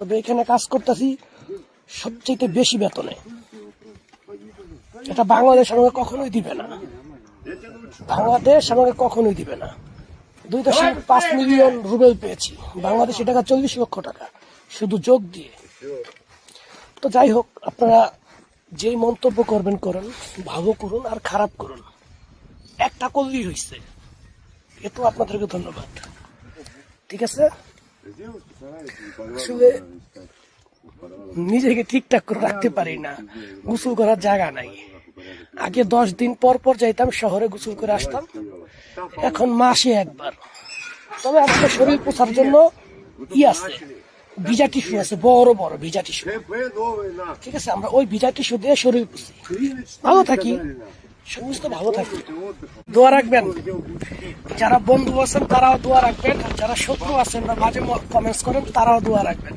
তবে এখানে কাজ করতেছি সবচেয়ে বেশি বেতনে। এটা বাংলাদেশ আমাকে কখনোই দিবে না, বাংলাদেশ আমাকে কখনোই দিবে না। 2.5 মিলিয়ন রুবেল পেয়েছি, বাংলাদেশি টাকা 40 লক্ষ টাকা শুধু যোগ দিয়ে। তো যাই হোক, আপনারা যেই মন্তব্য করবেন করেন, ভালো করুন আর খারাপ করুন, একটা করলেই হয়েছে। এ তো আপনাদেরকে ধন্যবাদ, ঠিক আছে। আসলে নিজেকে ঠিকঠাক করে রাখতে পারি না, গোসল করার জায়গা নাই। আগে 10 দিন পর পর যাইতাম শহরে, গোসল করে আসতাম, এখন মাসে একবার। তবে আমাদের শরীর পোছার জন্য আছে, ভিজা টিস্যু আছে, বড় বড় ভিজা টিস্যু, ঠিক আছে। আমরা ওই ভিজা টিস্যু দিয়ে শরীর পুছি, ভালো থাকি, সমস্ত ভালো থাকি। দোয়া রাখবেন, যারা বন্ধু আছেন তারাও দোয়া রাখবেন, আর যারা শত্রু আছেন বা মাঝে কমেন্টস করেন তারাও দোয়া রাখবেন।